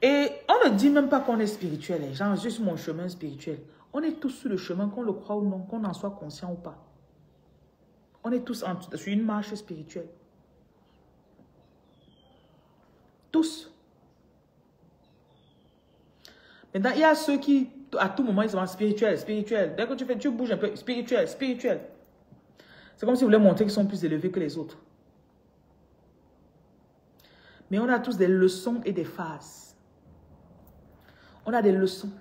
Et on ne dit même pas qu'on est spirituel. Les gens, juste mon chemin spirituel. On est tous sur le chemin, qu'on le croit ou non, qu'on en soit conscient ou pas. On est tous sur une marche spirituelle. Tous. Maintenant, il y a ceux qui, à tout moment, ils sont spirituels. Dès que tu bouges un peu, spirituel. C'est comme si vous voulez montrer qu'ils sont plus élevés que les autres. Mais on a tous des leçons et des phases. On a des leçons.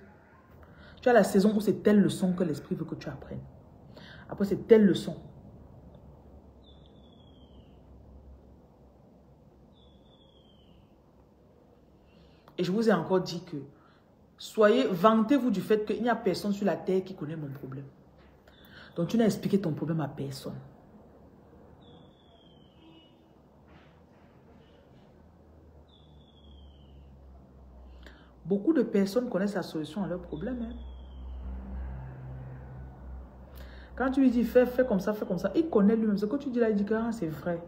Tu as la saison où c'est telle leçon que l'esprit veut que tu apprennes. Après, c'est telle leçon. Et je vous ai encore dit que vantez-vous du fait qu'il n'y a personne sur la terre qui connaît mon problème. Donc, tu n'as expliqué ton problème à personne. Beaucoup de personnes connaissent la solution à leur problème. Hein. Quand tu lui dis fais comme ça, il connaît lui-même. Ce que tu dis là, il dit que ah, c'est vrai.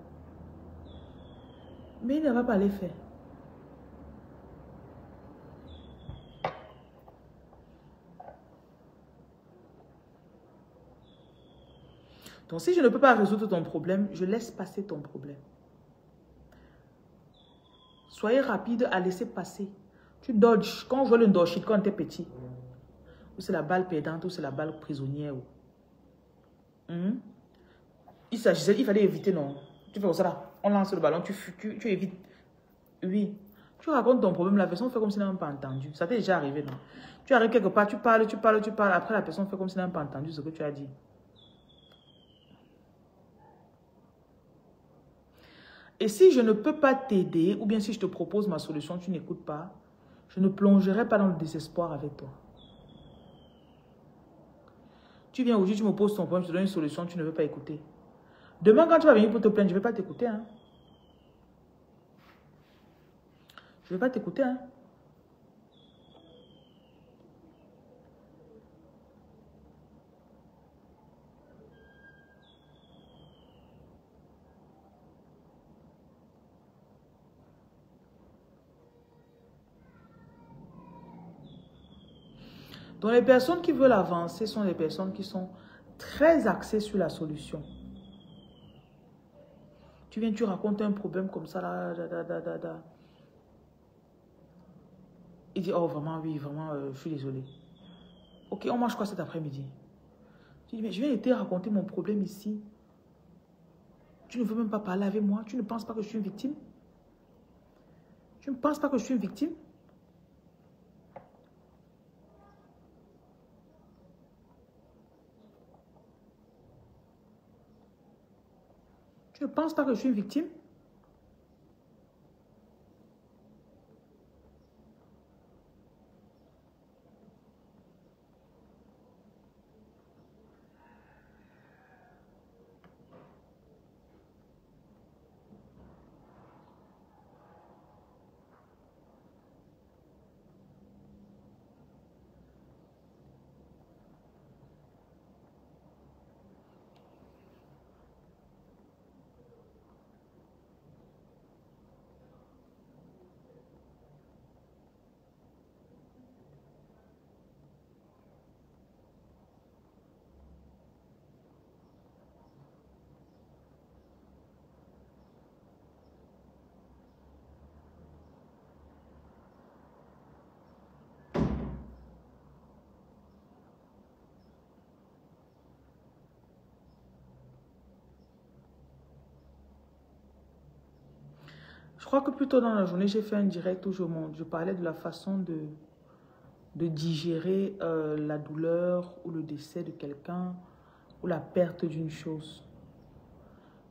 Mais il ne va pas les faire. Donc, si je ne peux pas résoudre ton problème, je laisse passer ton problème. Soyez rapide à laisser passer. Tu dodges. Quand on voit le dodge quand tu es petit, ou c'est la balle perdante, ou c'est la balle prisonnière. Il fallait éviter, non. Tu fais comme ça là. On lance le ballon, tu évites. Oui. Tu racontes ton problème, la personne fait comme si elle n'a même pas entendu. Ça t'est déjà arrivé, non? Tu arrives quelque part, tu parles. Après, la personne fait comme si elle n'a même pas entendu ce que tu as dit. Et si je ne peux pas t'aider, ou bien si je te propose ma solution, tu n'écoutes pas, je ne plongerai pas dans le désespoir avec toi. Tu viens aujourd'hui, tu me poses ton problème, je te donne une solution, tu ne veux pas écouter. Demain, quand tu vas venir pour te plaindre, je ne vais pas t'écouter. Hein. Je ne vais pas t'écouter. Hein. Donc, les personnes qui veulent avancer sont les personnes qui sont très axées sur la solution. Tu viens, tu racontes un problème comme ça, là, Il dit, oh, vraiment, oui, vraiment, je suis désolé. Ok, on mange quoi cet après-midi? Tu dis, mais je viens de te raconter mon problème ici. Tu ne veux même pas parler avec moi? Tu ne penses pas que je suis une victime? Tu ne penses pas que je suis une victime? Tu ne penses pas que je suis une victime? Je crois que plus tôt dans la journée, j'ai fait un direct où je parlais de la façon de digérer la douleur ou le décès de quelqu'un ou la perte d'une chose.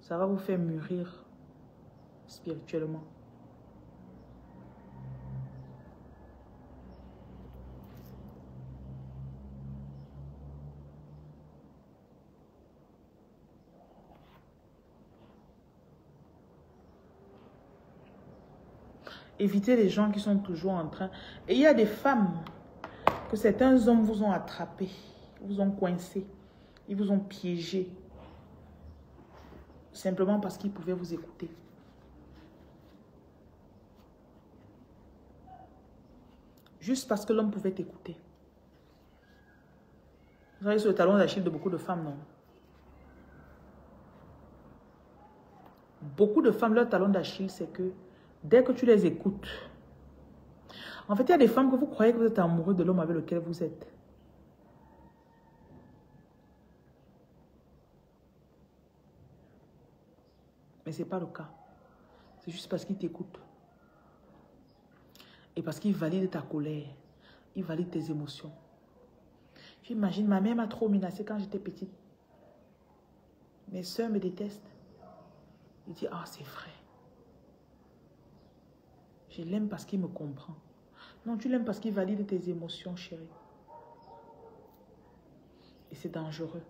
Ça va vous faire mûrir spirituellement. Évitez les gens qui sont toujours en train... Et il y a des femmes que certains hommes vous ont attrapés, vous ont coincés, ils vous ont piégé. Simplement parce qu'ils pouvaient vous écouter. Juste parce que l'homme pouvait t'écouter. Vous savez, c'est le talon d'Achille de beaucoup de femmes, non? Beaucoup de femmes, leur talon d'Achille, c'est que dès que tu les écoutes, en fait, il y a des femmes que vous croyez que vous êtes amoureux de l'homme avec lequel vous êtes. Mais ce n'est pas le cas. C'est juste parce qu'il t'écoute. Et parce qu'il valide ta colère. Il valide tes émotions. J'imagine, ma mère m'a trop menacée quand j'étais petite. Mes soeurs me détestent. Il dit, ah, c'est vrai. Je l'aime parce qu'il me comprend. Non, tu l'aimes parce qu'il valide tes émotions, chérie. Et c'est dangereux.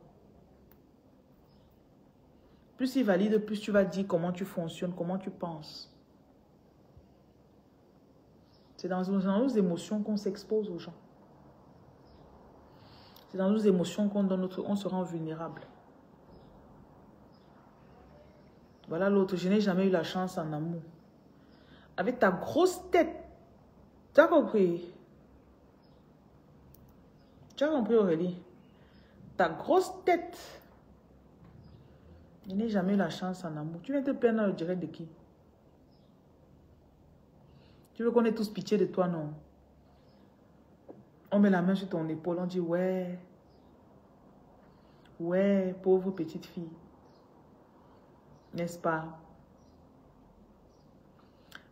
Plus il valide, plus tu vas dire comment tu fonctionnes, comment tu penses. C'est dans nos émotions qu'on s'expose aux gens. C'est dans nos émotions on se rend vulnérable. Voilà l'autre. Je n'ai jamais eu la chance en amour. Avec ta grosse tête. Tu as compris? Tu as compris, Aurélie? Ta grosse tête. Je n'ai jamais eu la chance en amour. Tu viens te plaindre dans le direct de qui? Tu veux qu'on ait tous pitié de toi, non? On met la main sur ton épaule, on dit, ouais, pauvre petite fille. N'est-ce pas?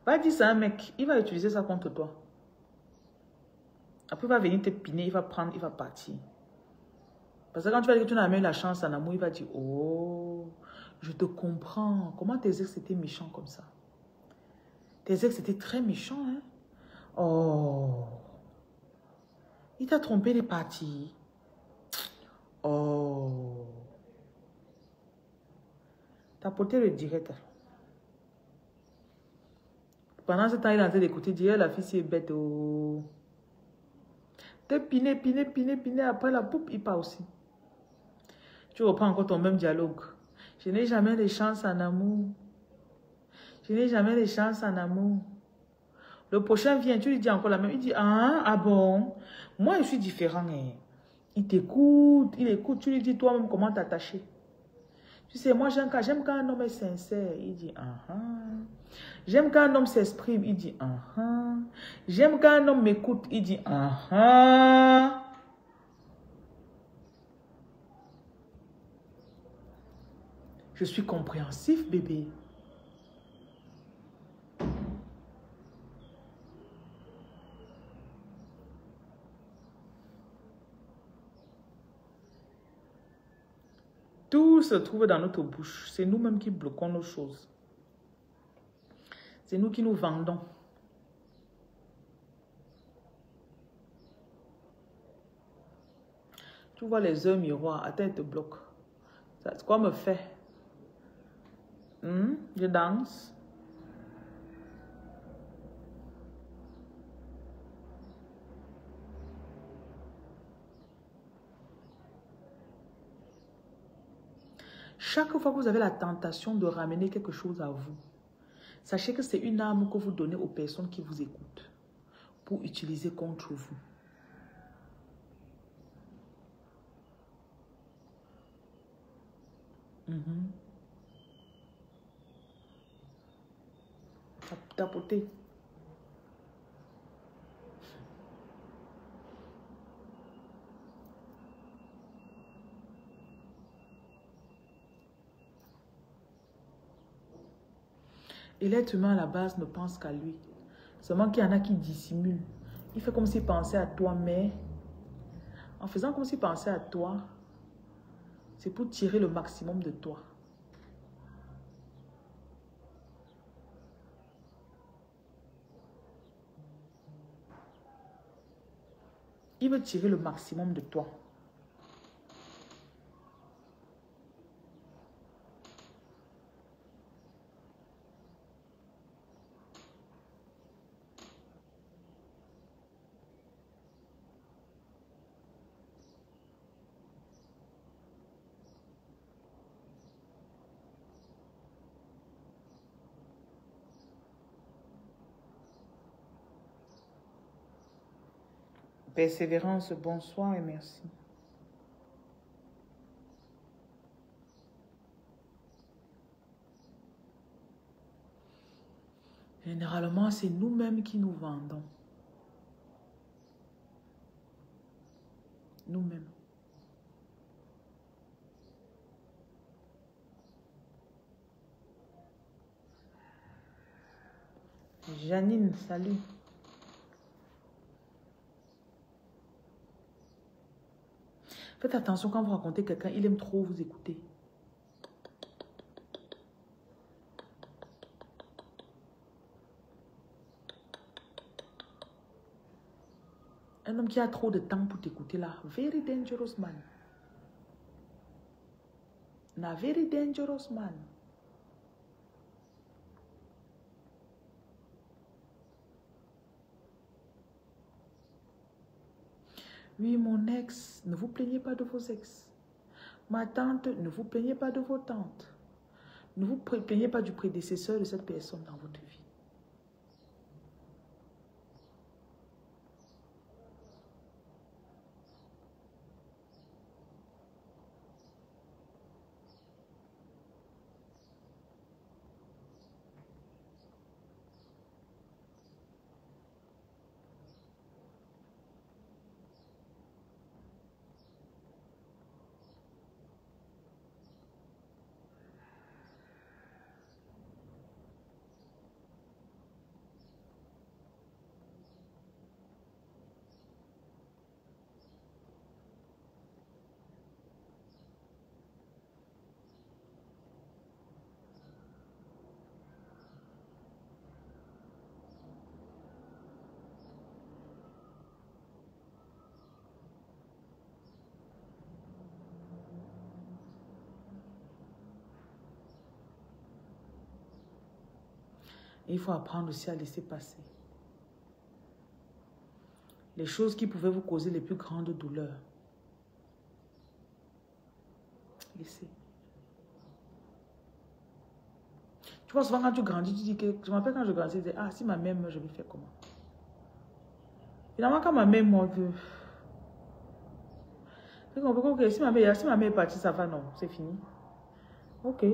Va dire ça à un mec, il va utiliser ça contre toi. Après, il va venir te piner, il va prendre, il va partir. Parce que quand tu vas dire que tu n'as même la chance en amour, il va dire, oh, je te comprends. Comment tes ex étaient méchants comme ça? Tes ex étaient très méchants, hein? Oh, il t'a trompé des parties. Oh, t'as porté le direct. Pendant ce temps, il est en train d'écouter, dire, la fille, c'est bête. Oh. T'es piné, piné, piné, piné. Après la poupe, il part aussi. Tu reprends encore ton même dialogue. Je n'ai jamais de chance en amour. Je n'ai jamais de chance en amour. Le prochain vient, tu lui dis encore la même. Il dit, ah bon, moi je suis différent. Hein. Il t'écoute, il écoute. Tu lui dis toi-même comment t'attacher. Tu sais, moi j'aime quand un homme est sincère. Il dit, J'aime quand un homme s'exprime. Il dit, J'aime quand un homme m'écoute. Il dit, Je suis compréhensif, bébé. Tout se trouve dans notre bouche. C'est nous-mêmes qui bloquons nos choses. C'est nous qui nous vendons. Tu vois les heures miroirs, attends, elle te bloque. C'est quoi me fait? Je danse. Chaque fois que vous avez la tentation de ramener quelque chose à vous, sachez que c'est une arme que vous donnez aux personnes qui vous écoutent pour utiliser contre vous. Tapoter. Et l'être humain à la base ne pense qu'à lui. Seulement qu'il y en a qui dissimulent. Il fait comme s'il pensait à toi, mais en faisant comme s'il pensait à toi, c'est pour tirer le maximum de toi. Il veut tirer le maximum de toi. Persévérance, bonsoir et merci. Généralement, c'est nous-mêmes qui nous vendons. Nous-mêmes. Janine, salut. Faites attention quand vous racontez quelqu'un, il aime trop vous écouter. Un homme qui a trop de temps pour t'écouter là, very dangerous man. Na very dangerous man. Oui, mon ex, ne vous plaignez pas de vos ex. Ma tante, ne vous plaignez pas de vos tantes. Ne vous plaignez pas du prédécesseur de cette personne dans votre vie. Et il faut apprendre aussi à laisser passer. Les choses qui pouvaient vous causer les plus grandes douleurs. Laissez. Tu vois, souvent quand tu grandis, tu dis que... Je me rappelle quand je grandis, je disais, ah, si ma mère meurt, je vais faire comment? Finalement, quand ma mère meurt, okay, si ma mère est partie, ça va, non, c'est fini. Ok.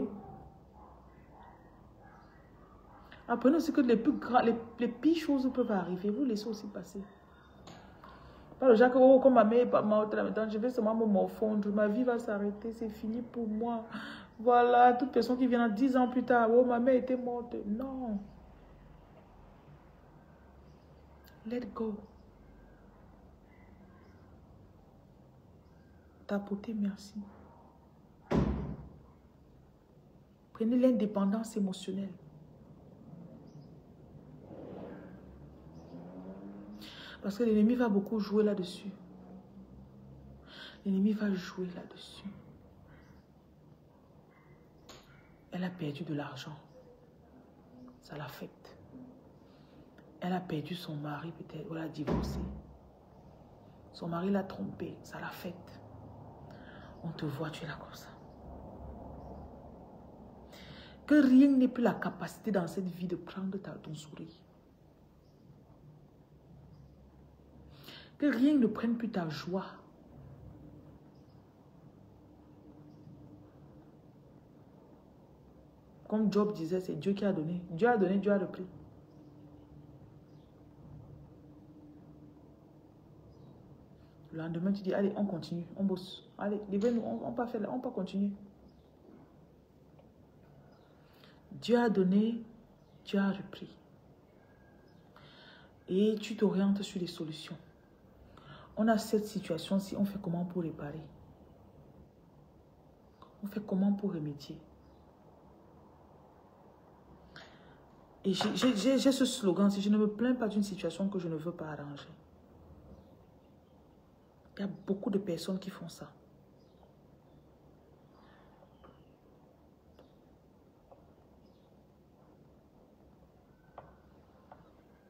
Apprenez aussi que les pires choses peuvent arriver. Vous laissez aussi passer. Pas le genre que, oh, comme ma mère est pas morte là maintenant, je vais seulement me morfondre. Ma vie va s'arrêter, c'est fini pour moi. Voilà, toute personne qui vient 10 ans plus tard, oh, ma mère était morte. Non. Let go. Tapoter, merci. Prenez l'indépendance émotionnelle. Parce que l'ennemi va beaucoup jouer là-dessus. L'ennemi va jouer là-dessus. Elle a perdu de l'argent. Ça l'affecte. Elle a perdu son mari peut-être, ou elle a divorcé. Son mari l'a trompée, ça l'affecte. On te voit, tu es là comme ça. Que rien n'ait plus la capacité dans cette vie de prendre ton sourire. Que rien ne prenne plus ta joie. Comme Job disait, c'est Dieu qui a donné. Dieu a donné, Dieu a repris. Le lendemain, tu dis, allez, on continue, on bosse. Allez, levez-nous, on peut faire, on peut continuer. Dieu a donné, Dieu a repris. Et tu t'orientes sur les solutions. On a cette situation-ci, on fait comment pour réparer? On fait comment pour remédier? Et j'ai ce slogan, si je ne me plains pas d'une situation que je ne veux pas arranger. Il y a beaucoup de personnes qui font ça.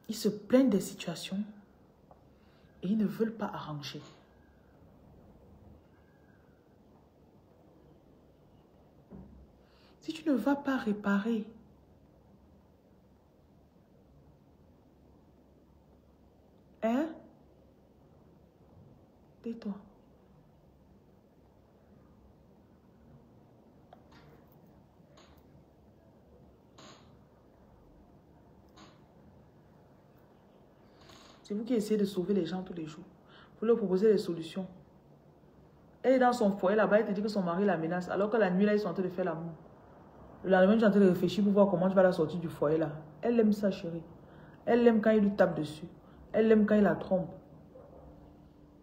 Ils se plaignent des situations et ils ne veulent pas arranger. Si tu ne vas pas réparer, hein? Tais-toi. C'est vous qui essayez de sauver les gens tous les jours. Vous leur proposez des solutions. Elle est dans son foyer là-bas, elle te dit que son mari la menace, alors que la nuit là, ils sont en train de faire l'amour. Le lendemain, tu es en train de réfléchir pour voir comment tu vas la sortir du foyer là. Elle aime ça, chérie. Elle aime quand il lui tape dessus. Elle aime quand il la trompe.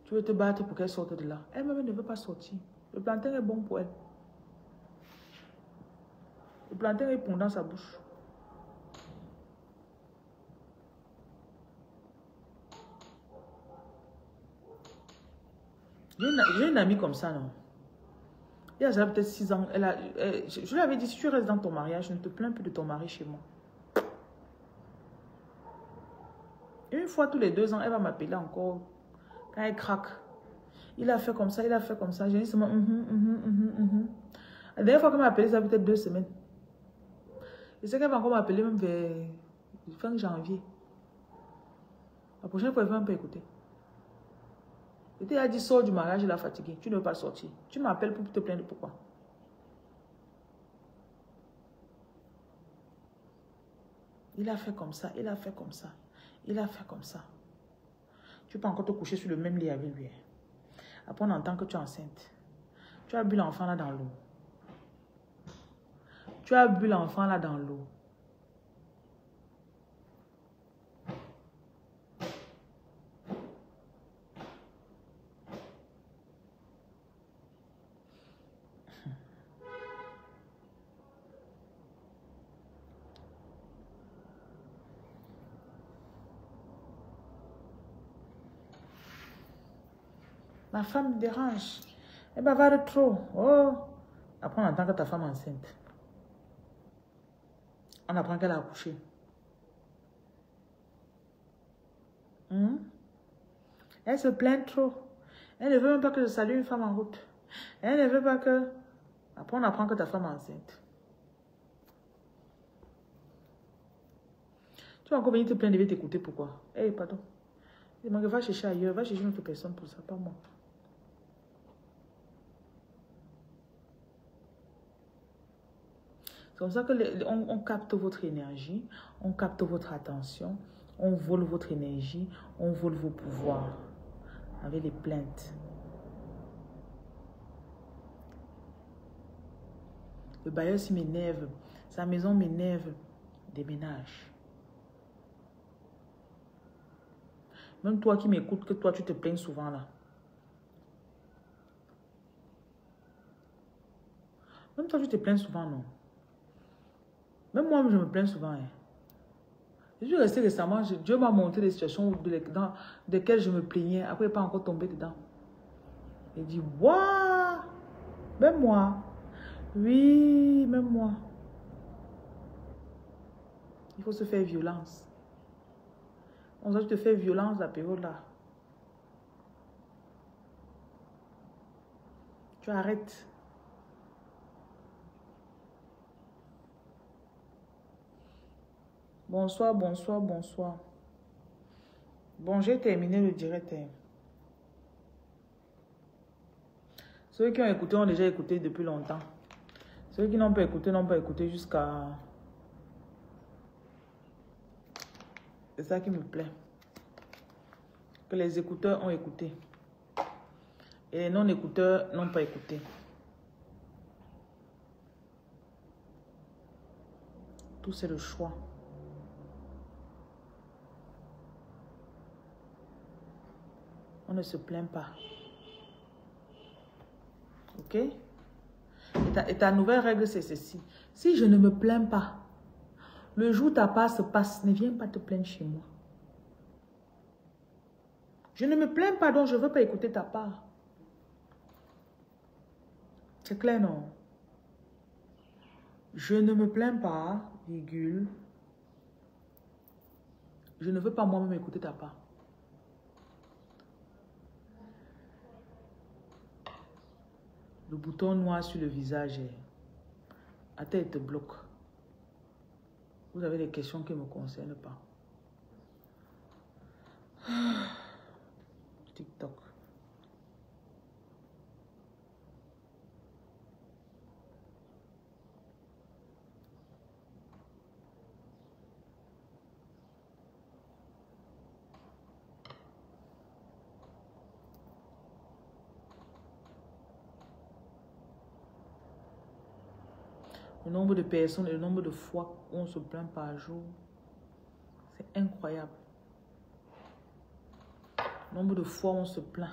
Tu veux te battre pour qu'elle sorte de là. Elle-même ne veut pas sortir. Le plantain est bon pour elle. Le plantain est bon dans sa bouche. J'ai une amie comme ça, non? Il y a peut-être 6 ans. Je lui avais dit, si tu restes dans ton mariage, ne te plains plus de ton mari chez moi. Une fois tous les 2 ans, elle va m'appeler encore. Quand elle craque. Il a fait comme ça, il a fait comme ça. J'ai dit seulement, La dernière fois qu'elle m'a appelé, ça fait peut-être 2 semaines. Je sais qu'elle va encore m'appeler même vers fin janvier. La prochaine fois, elle va un peu écouter. Elle a dit, sors du mariage, il a fatigué. Tu ne veux pas sortir. Tu m'appelles pour te plaindre pourquoi? Il a fait comme ça, il a fait comme ça. Il a fait comme ça. Tu peux encore te coucher sur le même lit avec lui. Après, on entend que tu es enceinte. Tu as bu l'enfant là dans l'eau. Tu as bu l'enfant là dans l'eau. Ma femme me dérange. Elle bavarde trop. Oh. Après, on entend que ta femme est enceinte. On apprend qu'elle a accouché. Hmm? Elle se plaint trop. Elle ne veut même pas que je salue une femme en route. Elle ne veut pas que... Après, on apprend que ta femme est enceinte. Tu vas encore venir te plaindre, je vais t'écouter. Pourquoi? Eh, pardon. Va chercher ailleurs. Va chercher une autre personne pour ça, pas moi. C'est comme ça que on capte votre énergie, on capte votre attention, on vole votre énergie, on vole vos pouvoirs avec les plaintes. Le bailleur s'il m'énerve, sa maison m'énerve, déménage. Même toi qui m'écoutes, que toi tu te plains souvent là. Même toi tu te plains souvent, non? Même moi je me plains souvent. Hein. Je suis restée récemment, Dieu m'a montré des situations dans lesquelles je me plaignais, après pas encore tombé dedans. Il dit, waouh, même moi. Oui, même moi. Il faut se faire violence. On doit te faire violence la période là. Tu arrêtes. Bonsoir, bonsoir, bonsoir. Bon, j'ai terminé le direct. Ceux qui ont écouté ont déjà écouté depuis longtemps. Ceux qui n'ont pas écouté jusqu'à... C'est ça qui me plaît. Que les écouteurs ont écouté. Et les non-écouteurs n'ont pas écouté. Tout c'est le choix. On ne se plaint pas. Ok? Et ta nouvelle règle, c'est ceci. Si je ne me plains pas, le jour où ta part se passe, ne viens pas te plaindre chez moi. Je ne me plains pas, donc je ne veux pas écouter ta part. C'est clair, non? Je ne me plains pas, virgule. Je ne veux pas moi-même écouter ta part. Le bouton noir sur le visage, la tête te bloque. Vous avez des questions qui ne me concernent pas. TikTok. Le nombre de personnes et le nombre de fois où on se plaint par jour, c'est incroyable. Le nombre de fois où on se plaint.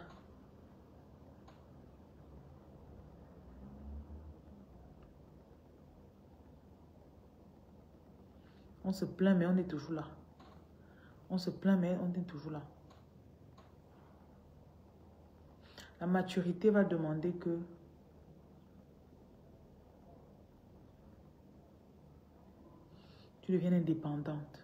On se plaint, mais on est toujours là. On se plaint, mais on est toujours là. La maturité va demander que tu deviennes indépendante.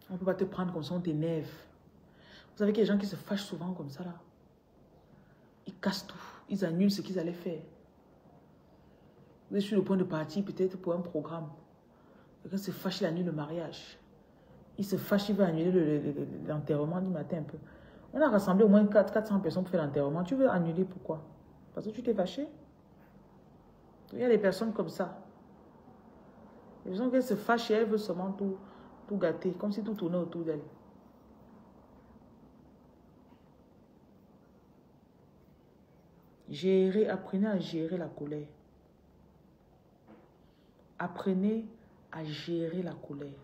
On ne peut pas te prendre comme ça, on t'énerve. Vous savez qu'il y a des gens qui se fâchent souvent comme ça là. Ils cassent tout. Ils annulent ce qu'ils allaient faire. Vous êtes sur le point de partir peut-être pour un programme. Quelqu'un se fâche, il annule le mariage. Il se fâche, il va annuler l'enterrement du matin un peu. On a rassemblé au moins 400 personnes pour faire l'enterrement. Tu veux annuler pourquoi? Parce que tu t'es fâché? Il y a des personnes comme ça. Les personnes qui se fâchent et elles veulent seulement tout gâter, comme si tout tournait autour d'elles. Apprenez à gérer la colère. Apprenez à gérer la colère.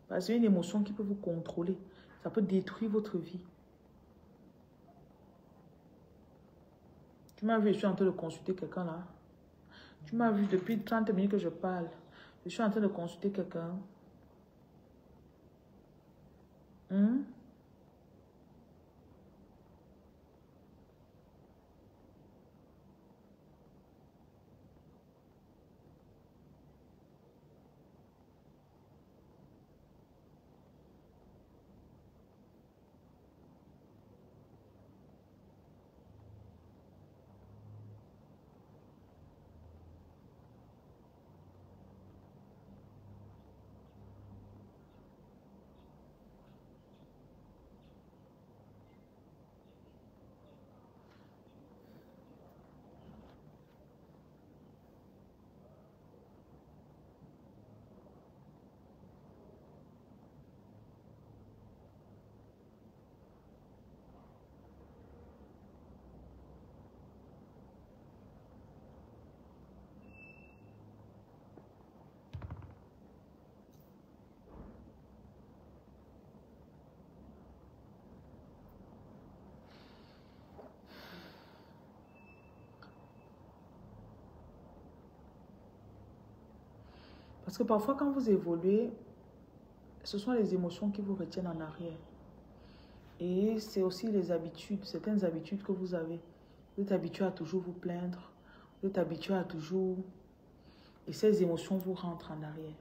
Parce que c'est une émotion qui peut vous contrôler. Ça peut détruire votre vie. Tu m'as vu, je suis en train de consulter quelqu'un là. Tu m'as vu depuis 30 minutes que je parle. Je suis en train de consulter quelqu'un. Parce que parfois, quand vous évoluez, ce sont les émotions qui vous retiennent en arrière. Et c'est aussi les habitudes, certaines habitudes que vous avez. Vous êtes habitué à toujours vous plaindre. Vous êtes habitué à toujours... Et ces émotions vous rentrent en arrière.